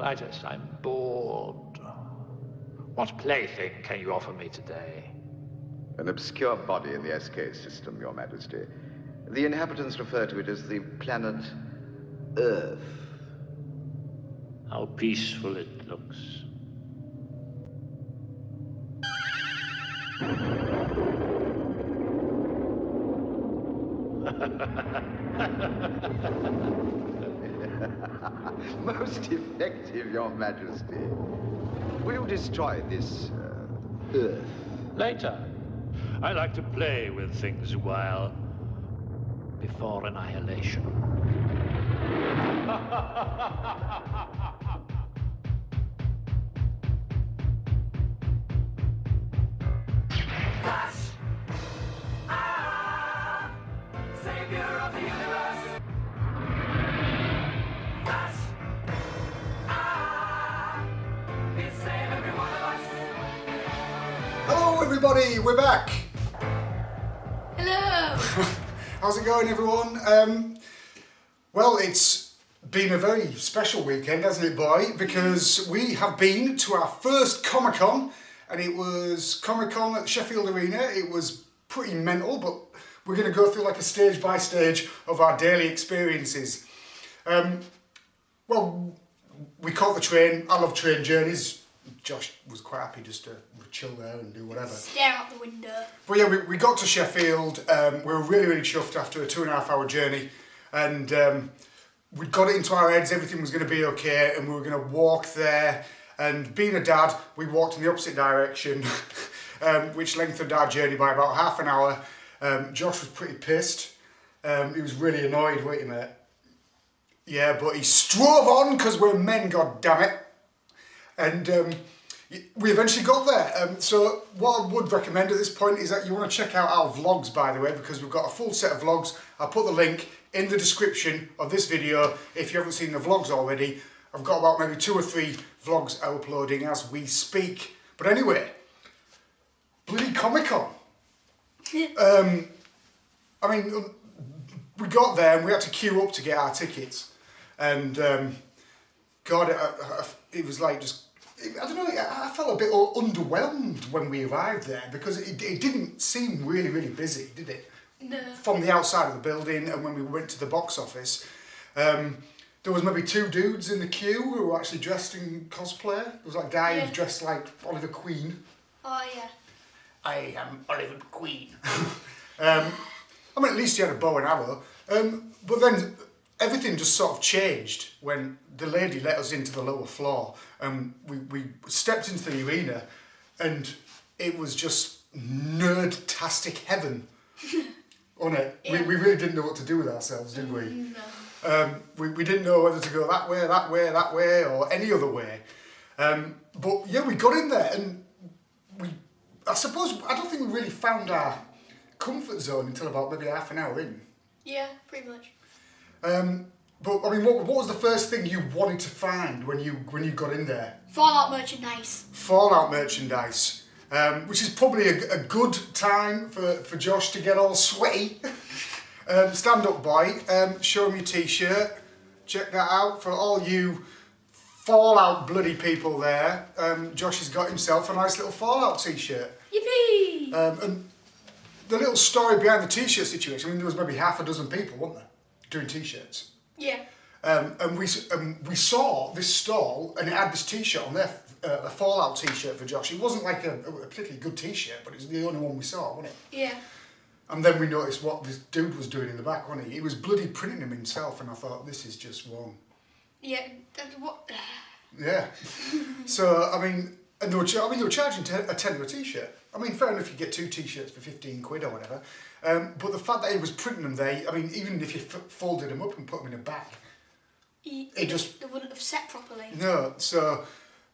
Clytus, I'm bored. What plaything can you offer me today? An obscure body in the SK system, Your Majesty. The inhabitants refer to it as the planet Earth. How peaceful it looks. Most effective, Your Majesty. Will you destroy this Earth? Later. I like to play with things a while before annihilation. Savior of the universe. He'll save every one of us. Hello everybody, we're back. Hello! How's it going everyone? Well, it's been a very special weekend, hasn't it, boy? Because we have been to our first Comic-Con, and it was Comic-Con at the Sheffield Arena. It was pretty mental, but we're going to go through like a stage by stage of our daily experiences. Well, we caught the train. I love train journeys. Josh was quite happy just to chill there and do whatever. Stare out the window. But yeah, we got to Sheffield. We were really chuffed after a 2.5 hour journey, and we got it into our heads everything was going to be okay, and we were going to walk there. And being a dad, we walked in the opposite direction, which lengthened our journey by about half an hour. Josh was pretty pissed. He was really annoyed, wasn't he, mate? Yeah, but he strove on because we're men, god damn it. And we eventually got there. So what I would recommend at this point is that you want to check out our vlogs, by the way, because we've got a full set of vlogs. I'll put the link in the description of this video if you haven't seen the vlogs already. I've got about maybe 2 or 3 vlogs uploading as we speak. But anyway, bloody Comic-Con. I mean, we got there and we had to queue up to get our tickets. And God, it was like just, I don't know, I felt a bit underwhelmed when we arrived there because it didn't seem really busy, did it? No. From the outside of the building, and when we went to the box office, there was maybe 2 dudes in the queue who were actually dressed in cosplayer. There was like a guy who was dressed like Oliver Queen. Oh yeah. I am Oliver Queen. I mean, at least he had a bow and arrow. But then everything just sort of changed when the lady let us into the lower floor, and we stepped into the arena, and it was just nerd-tastic heaven. On it. Yeah. We really didn't know what to do with ourselves, did we? No. We didn't know whether to go that way, or any other way. But yeah, we got in there, and I don't think we really found our comfort zone until about maybe half an hour in. Yeah, pretty much. But I mean, what was the first thing you wanted to find when you got in there? Fallout merchandise. Fallout merchandise. Which is probably a good time for Josh to get all sweaty. Stand up, boy. Show him your t-shirt. Check that out for all you Fallout bloody people there. Josh has got himself a nice little Fallout t-shirt. Yippee! And the little story behind the t-shirt situation, I mean, there was maybe half a dozen people, weren't there, doing t-shirts. Yeah. And we saw this stall, and it had this t-shirt on there, a Fallout t-shirt for Josh. It wasn't like a particularly good t-shirt, but it was the only one we saw, wasn't it? Yeah. And then we noticed what this dude was doing in the back, wasn't he? He was bloody printing them himself, and I thought, this is just wrong. Yeah, that's what... Yeah. So, I mean, and they were charging a tenner a t-shirt. I mean, fair enough, you get 2 t-shirts for 15 quid or whatever. But the fact that he was printing them there, I mean, even if you folded them up and put them in a bag, They wouldn't have set properly. No, so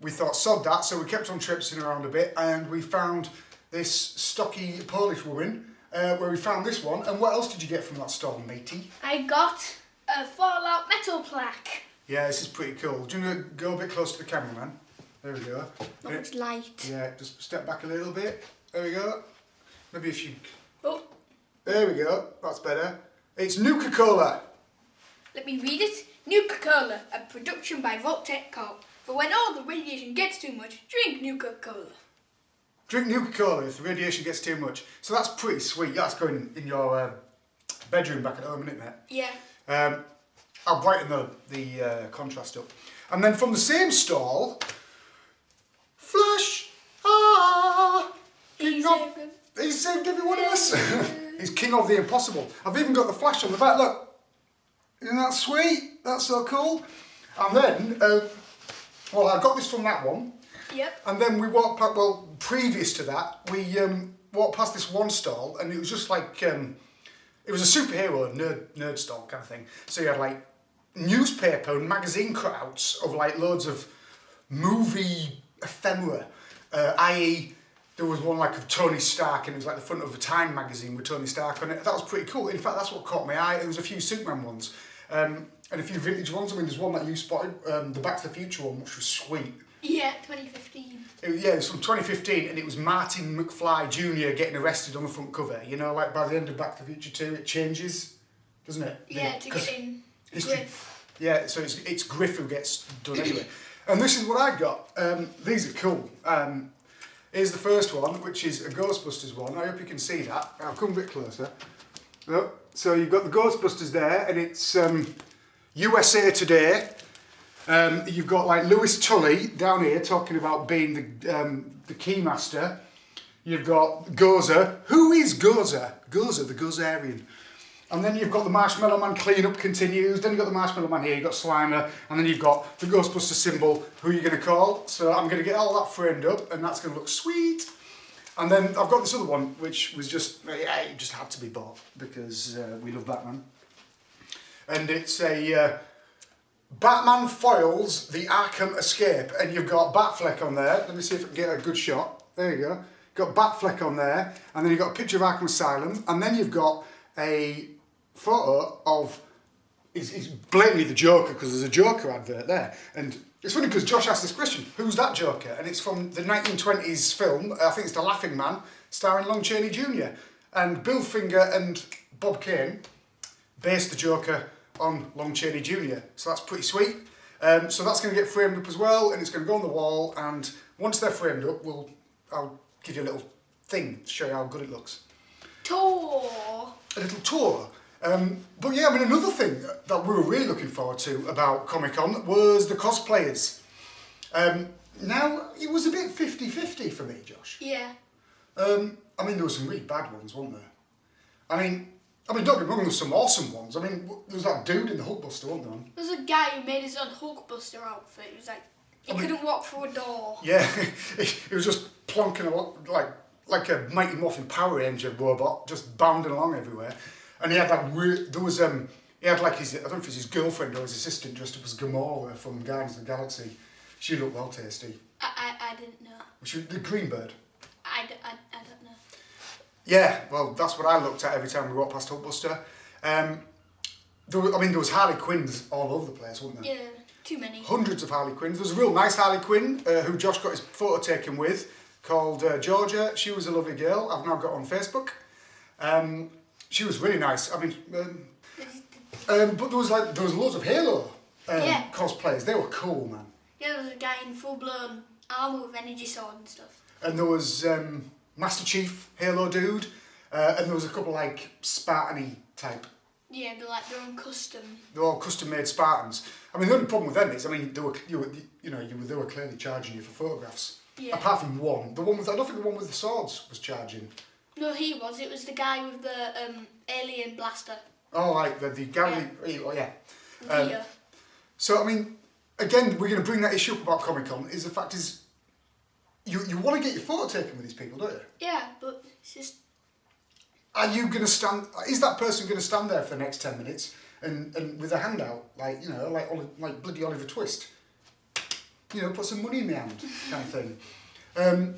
we thought, sod that, so we kept on traipsing around a bit, and we found this stocky Polish woman, where we found this one. And what else did you get from that stall, matey? I got a Fallout metal plaque. Yeah, this is pretty cool. Do you want to go a bit close to the camera, man? There we go. Not much light. Yeah, just step back a little bit. There we go. Maybe if you... Oh. There we go. That's better. It's Nuka-Cola. Let me read it. Nuka-Cola, a production by Voltec Corp. But when all the radiation gets too much, drink new Coca-Cola. Drink Nuka-Cola if the radiation gets too much. So that's pretty sweet. That's going in your bedroom back at home, isn't it, mate? Yeah. I'll brighten the contrast up. And then from the same stall, Flash! He saved every one of us. He's king of the impossible. I've even got the Flash on the back, look. Isn't that sweet? That's so cool. And then, well, I got this from that one. Yep. And then we walked past, well, previous to that, we walked past this one stall, and it was just like, it was a superhero nerd stall kind of thing. So you had like newspaper and magazine cutouts of like loads of movie ephemera, i.e. there was one like of Tony Stark, and it was like the front of a Time magazine with Tony Stark on it. That was pretty cool. In fact, that's what caught my eye. There was a few Superman ones, and a few vintage ones. I mean, there's one that you spotted, the Back to the Future one, which was sweet. Yeah, 2015. Yeah, it was from 2015, and it was Martin McFly Jr. getting arrested on the front cover. You know, like by the end of Back to the Future 2, it changes, doesn't it? Yeah, to get in history. Griff. Yeah, so it's Griff who gets done anyway. And this is what I got. These are cool. Here's the first one, which is a Ghostbusters one. I hope you can see that. I'll come a bit closer. Look, so you've got the Ghostbusters there, and it's USA Today. You've got like Lewis Tully down here talking about being the keymaster. You've got Gozer. Who is Gozer? Gozer, the Gozerian. And then you've got the Marshmallow Man cleanup continues. Then you've got the Marshmallow Man here, you've got Slimer, and then you've got the Ghostbuster symbol. Who are you going to call? So I'm going to get all that framed up, and that's going to look sweet. And then I've got this other one, which was just, yeah, it just had to be bought because we love Batman. And it's a Batman foils the Arkham Escape, and you've got Batfleck on there. Let me see if I can get a good shot. There you go. Got Batfleck on there, and then you've got a picture of Arkham Asylum, and then you've got a photo of, it's blatantly the Joker, because there's a Joker advert there. And it's funny because Josh asked this question, who's that Joker? And it's from the 1920s film, I think it's The Laughing Man, starring Lon Chaney Jr. And Bill Finger and Bob Kane based the Joker on Lon Chaney Jr. So that's pretty sweet. So that's going to get framed up as well, and it's going to go on the wall, and once they're framed up, I'll give you a little thing to show you how good it looks. Tour. A little tour. But yeah, I mean, another thing that we were really looking forward to about Comic-Con was the cosplayers. Now, it was a bit 50-50 for me, Josh. Yeah. I mean, there were some really bad ones, weren't there? I mean, don't get me wrong, there were some awesome ones. I mean, there was that dude in the Hulkbuster, wasn't there? There was a guy who made his own Hulkbuster outfit. He was like, he couldn't walk through a door. Yeah, he was just plonking along, like a Mighty Morphin Power Ranger robot, just bounding along everywhere. And he had that weird, he had like his, I don't know if it was his girlfriend or his assistant dressed up as Gamora from Guardians of the Galaxy. She looked well tasty. I didn't know. Was she the green bird? I don't know. Yeah, well, that's what I looked at every time we walked past Hulkbuster. There was Harley Quinns all over the place, wasn't there? Yeah, too many. Hundreds of Harley Quinns. There was a real nice Harley Quinn who Josh got his photo taken with, called Georgia. She was a lovely girl. I've now got her on Facebook. She was really nice. I mean, but there was loads of Halo cosplayers. They were cool, man. Yeah, there was a guy in full-blown armour with energy sword and stuff. And there was Master Chief Halo dude, and there was a couple like Spartan-y type. Yeah, they're like their own custom. They're all custom-made Spartans. I mean, the only problem with them is, I mean, they were clearly charging you for photographs. Yeah. Apart from one, I don't think the one with the swords was charging. No, it was the guy with the alien blaster. Oh, like the Gary. Yeah. Oh, yeah. Via. So, I mean, again, we're going to bring that issue up about Comic-Con, is the fact is, you want to get your photo taken with these people, don't you? Yeah, but it's just... Are you going to stand, is that person going to stand there for the next 10 minutes and with a hand out, like, you know, like bloody Oliver Twist? You know, put some money in my hand, kind of thing.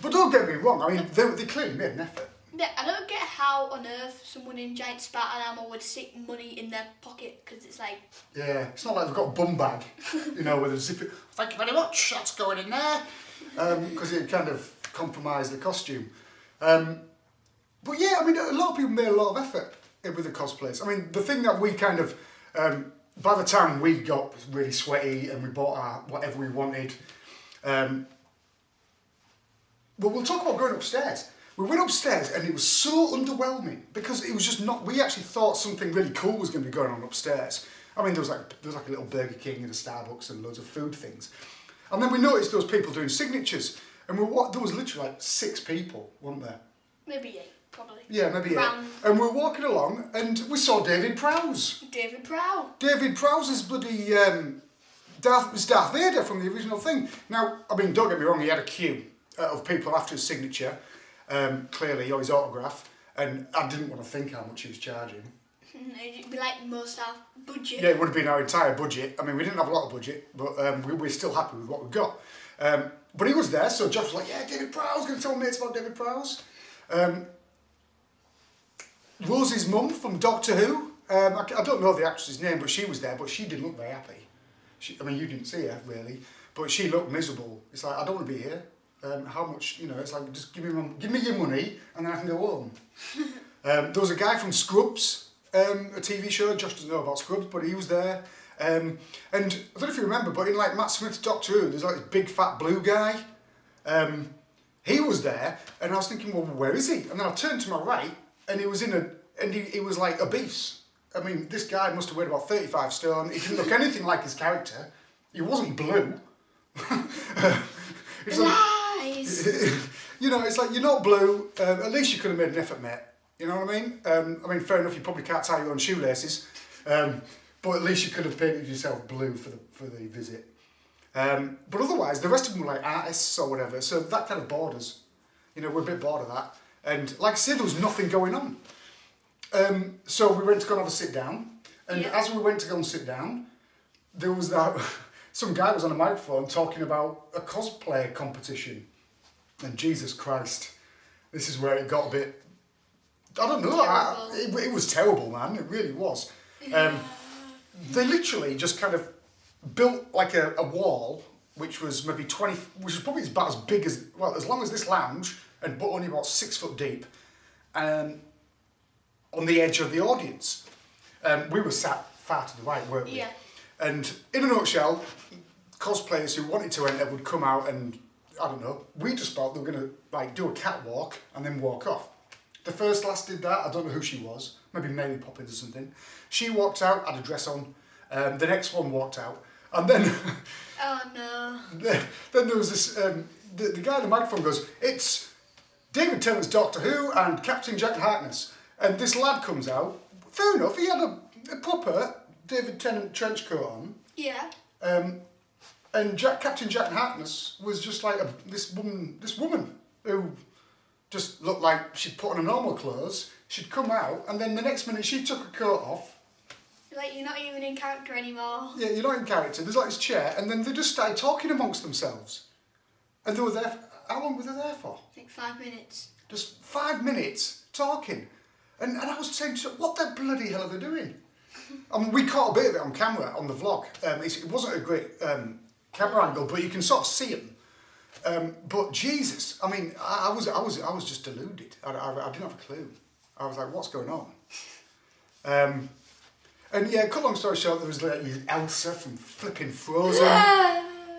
But don't get me wrong, I mean, they clearly made an effort. Yeah, I don't get how on earth someone in giant Spartan armour would stick money in their pocket, because it's like... Yeah, it's not like they've got a bum bag, you know, with a zip it. Thank you very much, that's going in there. Because it kind of compromised the costume. But yeah, I mean, a lot of people made a lot of effort with the cosplays. I mean, the thing that we kind of by the time we got really sweaty and we bought our whatever we wanted, but we'll talk about going upstairs. We went upstairs and it was so underwhelming because it was just not. We actually thought something really cool was going to be going on upstairs. I mean, there was like a little Burger King and a Starbucks and loads of food things, and then we noticed those people doing signatures, and there was literally like 6 people, weren't there? Maybe 8, probably. Yeah, maybe 8. Round. And we were walking along and we saw David Prowse. David Prow. David Prowse is bloody Darth Vader from the original thing. Now, I mean, don't get me wrong, he had a queue of people after his signature, clearly, or his autograph, and I didn't want to think how much he was charging. It'd be like most our budget. Yeah, it would have been our entire budget. I mean, we didn't have a lot of budget, but we're still happy with what we got. But he was there, so Josh was like, yeah, David Prowse, going to tell mates about David Prowse. Rosie's mum from Doctor Who, I don't know the actress's name, but she was there, but she didn't look very happy. I mean, you didn't see her, really, but she looked miserable. It's like, I don't want to be here. How much, it's like, just give me your money, and then I can go home. There was a guy from Scrubs, a TV show. Josh doesn't know about Scrubs, but he was there. And I don't know if you remember, but in like Matt Smith's Doctor Who, there's like this big fat blue guy. He was there, and I was thinking, well, where is he? And then I turned to my right, and he was he was like obese. I mean, this guy must have weighed about 35 stone. He didn't look anything like his character. He wasn't blue. It's like, Lies! it's like, you're not blue. At least you could have made an effort, mate. You know what I mean? I mean, fair enough, you probably can't tie your own shoelaces. But at least you could have painted yourself blue for the visit. But otherwise, the rest of them were like artists or whatever, so that kind of bored us. We're a bit bored of that. And like I said, there was nothing going on. So we went to go and have a sit down, and as we went to go and sit down, there was some guy was on a microphone talking about a cosplay competition. And Jesus Christ, this is where it got a bit, I don't know, it was terrible, man, it really was. They literally just kind of built like a wall, which was maybe which was probably about as big as, as long as this lounge, but only about 6 foot deep, on the edge of the audience. We were sat far to the right, weren't we? Yeah. And in a nutshell, cosplayers who wanted to enter would come out and, I don't know, we just thought they were going to do a catwalk and then walk off. The first lass did that, I don't know who she was, maybe Mary Poppins or something. She walked out, had a dress on, the next one walked out, and then... Oh no. Then there was this, the guy on the microphone goes, it's David Tennant's Doctor Who and Captain Jack Harkness. And this lad comes out, fair enough, he had a proper David Tennant trench coat on. Yeah. And Captain Jack Harkness was just like this woman who just looked like she'd put on a normal clothes, she'd come out, and then the next minute she took her coat off. Like, you're not even in character anymore. Yeah, you're not in character. There's like this chair, and then they just started talking amongst themselves. And they were there, how long were they there for? I think 5 minutes. Just 5 minutes talking. And I was saying, what the bloody hell are they doing? I mean, we caught a bit of it on camera, on the vlog. It wasn't a great camera angle, but you can sort of see them. But Jesus, I mean, I was just deluded. I didn't have a clue. I was like, what's going on? And yeah, cut long story short, there was like Elsa from flipping Frozen.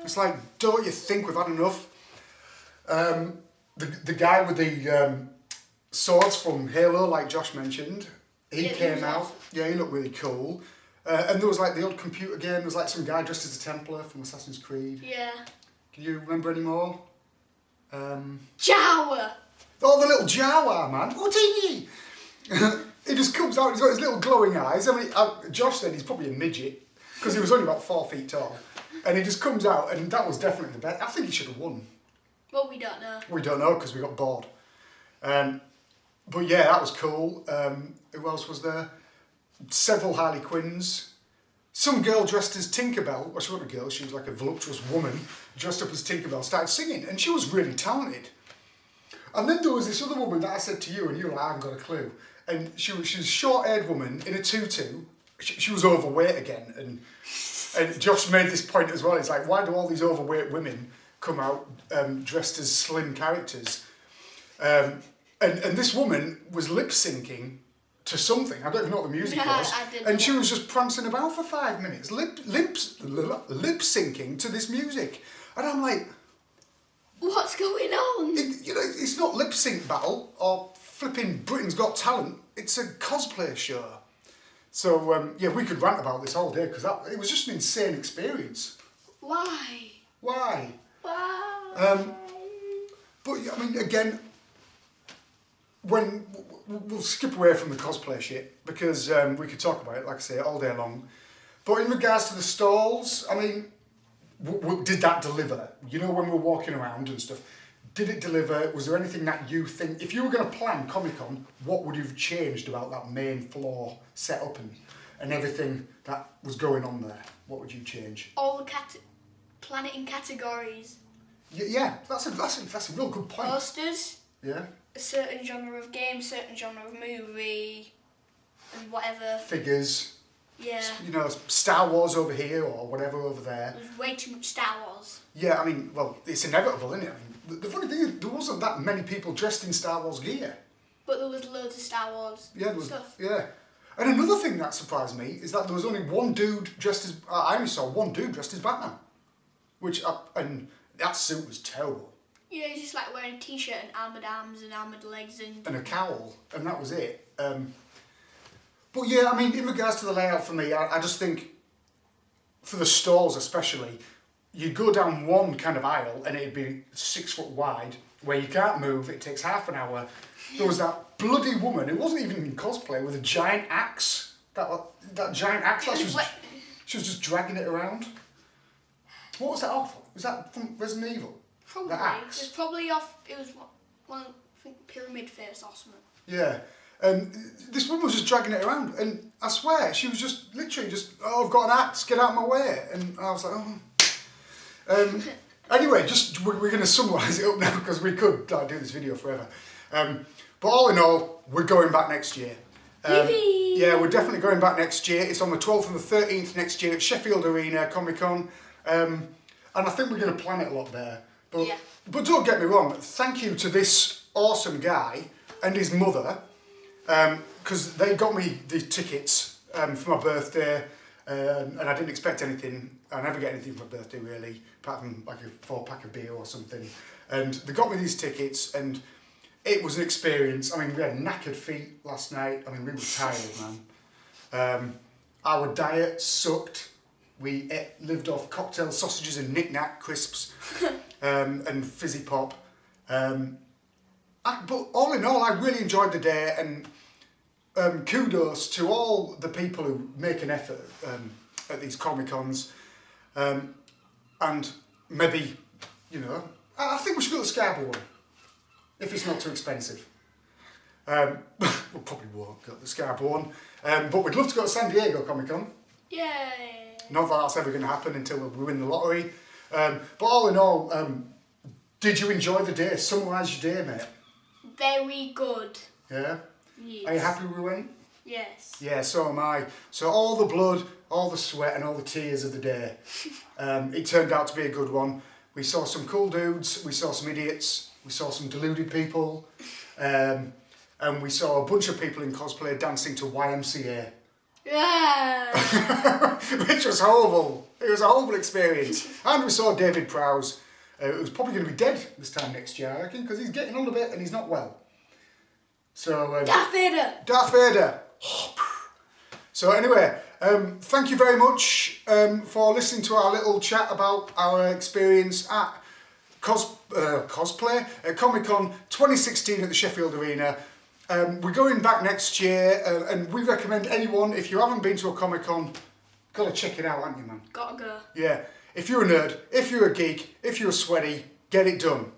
It's like, don't you think we've had enough? The guy with the swords from Halo, like Josh mentioned, he came out. Yeah, he looked really cool. And there was like the odd computer game. There was like some guy dressed as a Templar from Assassin's Creed. Yeah. Can you remember any more? Jawa! Oh, the little Jawa, man. Houdini! He just comes out, he's got his little glowing eyes. I mean, Josh said he's probably a midget, because he was only about 4 feet tall. And he just comes out, and that was definitely the best. I think he should have won. Well, we don't know. We don't know, because we got bored. But yeah, that was cool. Who else was there? Several Harley Quinns. Some girl dressed as Tinkerbell, well, she wasn't a girl, she was like a voluptuous woman, dressed up as Tinkerbell, started singing, and she was really talented. And then there was this other woman that I said to you, and you were like, I haven't got a clue. And she was a short-haired woman in a tutu. She was overweight again, and Josh made this point as well. It's like, why do all these overweight women come out dressed as slim characters? And this woman was lip-syncing to something. I don't even know what the music Yeah, was. I didn't And she know. was just prancing about for 5 minutes, lip syncing to this music. And I'm like, What's going on? it's not lip sync battle or flipping Britain's Got Talent. It's a cosplay show. So yeah, we could rant about this all day because it was just an insane experience. Why? Why? Why? But I mean, again, we'll skip away from the cosplay shit because we could talk about it, like I say, all day long. But in regards to the stalls, I mean, did that deliver? You know, when we're walking around and stuff, did it deliver? Was there anything that you think, if you were going to plan Comic-Con, what would you have changed about that main floor setup and everything that was going on there? What would you change? All the planet in categories. Yeah, that's a real good point. Posters, Yeah. a certain genre of game, certain genre of movie, and whatever. Figures. Yeah. You know, Star Wars over here or whatever over there. There's way too much Star Wars. Yeah, I mean, well, it's inevitable, isn't it? I mean, the funny thing is, there wasn't that many people dressed in Star Wars gear. But there was loads of Star Wars stuff. Yeah. And another thing that surprised me is that there was only one dude dressed as... I only saw one dude dressed as Batman. And that suit was terrible. Yeah, he's just like wearing a t-shirt and armoured arms and armoured legs and... And a cowl, and that was it. But yeah, I mean, in regards to the layout for me, I just think, for the stalls especially, you go down one kind of aisle and it'd be 6 foot wide, where you can't move, it takes half an hour. There was that bloody woman, it wasn't even in cosplay, with a giant axe. That giant axe, she was just dragging it around. What was that off? Was that from Resident Evil? Probably. The axe? It was probably off... It was one, I think, Pyramid Face or something. Yeah. And this woman was just dragging it around, and I swear, she was just literally just, oh, I've got an axe, get out of my way. And I was like, oh. Anyway, we're going to summarise it up now, because we could do this video forever. But all in all, we're going back next year. Yippee! Yeah, we're definitely going back next year. It's on the 12th and the 13th next year at Sheffield Arena Comic-Con. And I think we're going to plan it a lot better. But don't get me wrong, thank you to this awesome guy and his mother, because they got me the tickets for my birthday, and I didn't expect anything. I never get anything for my birthday really, apart from like a 4-pack of beer or something. And they got me these tickets, and it was an experience. I mean, we had knackered feet last night. I mean, we were tired, man. Our diet sucked. We lived off cocktail sausages and knick-knack crisps and fizzy pop. But all in all, I really enjoyed the day, and kudos to all the people who make an effort at these Comic-Cons. And maybe, you know, I think we should go to the Scarborough one, if it's not too expensive. We probably won't go to the Scarborough one, but we'd love to go to San Diego Comic-Con. Yay! Not that that's ever going to happen until we win the lottery. But all in all, did you enjoy the day? Summarise your day, mate. Very good. Yeah? Yes. Are you happy we went? Yes. Yeah, so am I. So all the blood, all the sweat and all the tears of the day. It turned out to be a good one. We saw some cool dudes, we saw some idiots, we saw some deluded people, and we saw a bunch of people in cosplay dancing to YMCA. Yeah. Which was horrible. It was a horrible experience. And we saw David Prowse, who's probably going to be dead this time next year, I reckon, because he's getting on a bit and he's not well. So Darth Vader. Darth Vader. So anyway, thank you very much for listening to our little chat about our experience at cosplay at Comic-Con 2016 at the Sheffield Arena. We're going back next year, and we recommend anyone, if you haven't been to a Comic-Con, gotta check it out, haven't you, man? Gotta go. Yeah, if you're a nerd, if you're a geek, if you're sweaty, get it done.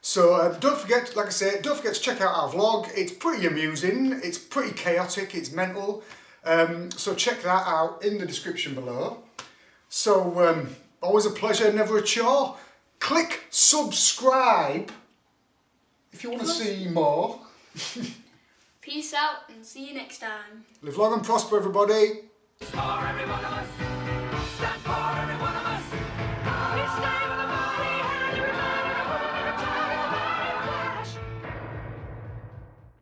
So don't forget, like I said, don't forget to check out our vlog. It's pretty amusing, it's pretty chaotic, it's mental. So check that out in the description below. So always a pleasure, never a chore. Click subscribe if you want to see more. Peace out and see you next time. Live long and prosper, everybody. For every one of us, stand for